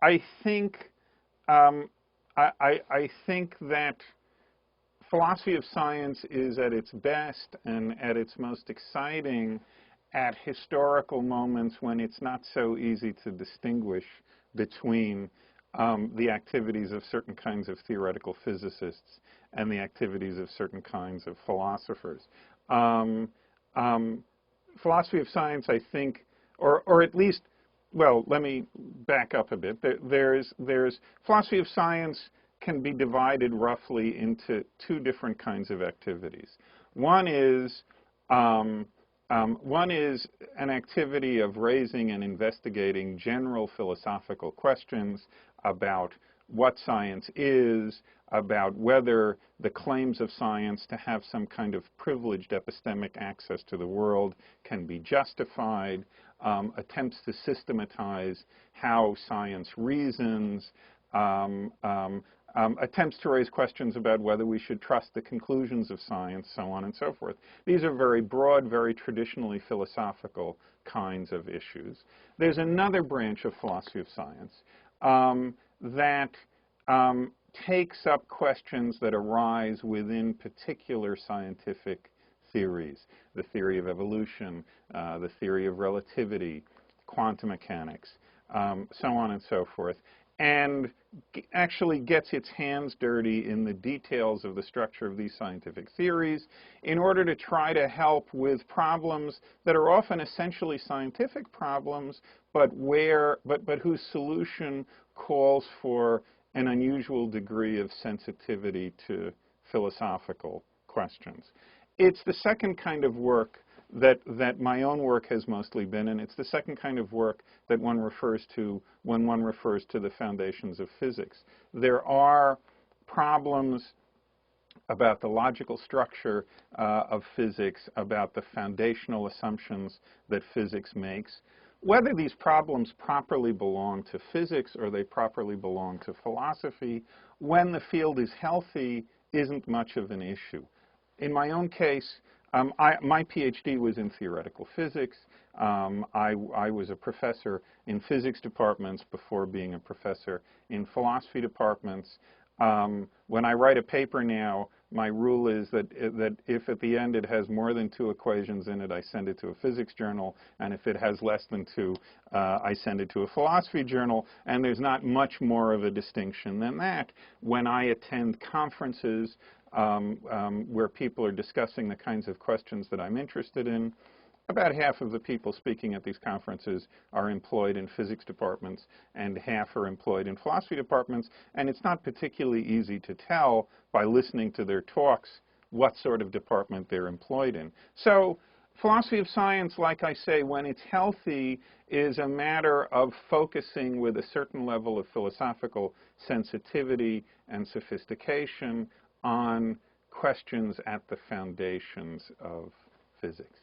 I think um, I think that philosophy of science is at its best and at its most exciting at historical moments when it's not so easy to distinguish between the activities of certain kinds of theoretical physicists and the activities of certain kinds of philosophers. Um, um, Philosophy of science, I think, or at least, well, let me back up a bit. There's philosophy of science can be divided roughly into two different kinds of activities. One is one is an activity of raising and investigating general philosophical questions about what science is, about whether the claims of science to have some kind of privileged epistemic access to the world can be justified, attempts to systematize how science reasons, attempts to raise questions about whether we should trust the conclusions of science, so on and so forth. These are very broad, very traditionally philosophical kinds of issues. There's another branch of philosophy of science that takes up questions that arise within particular scientific theories, the theory of evolution, the theory of relativity, quantum mechanics, so on and so forth, and actually gets its hands dirty in the details of the structure of these scientific theories in order to try to help with problems that are often essentially scientific problems, but whose solution calls for an unusual degree of sensitivity to philosophical questions. It's the second kind of work that my own work has mostly been, and it's the second kind of work that one refers to when one refers to the foundations of physics. There are problems about the logical structure of physics, about the foundational assumptions that physics makes. Whether these problems properly belong to physics or they properly belong to philosophy, when the field is healthy, isn't much of an issue. In my own case, my PhD was in theoretical physics. I was a professor in physics departments before being a professor in philosophy departments. When I write a paper now, my rule is that if at the end it has more than 2 equations in it, I send it to a physics journal, and if it has less than 2, I send it to a philosophy journal, and there's not much more of a distinction than that. When I attend conferences where people are discussing the kinds of questions that I'm interested in, about half of the people speaking at these conferences are employed in physics departments and half are employed in philosophy departments, and it's not particularly easy to tell by listening to their talks what sort of department they're employed in. So philosophy of science, like I say, when it's healthy, is a matter of focusing with a certain level of philosophical sensitivity and sophistication on questions at the foundations of physics.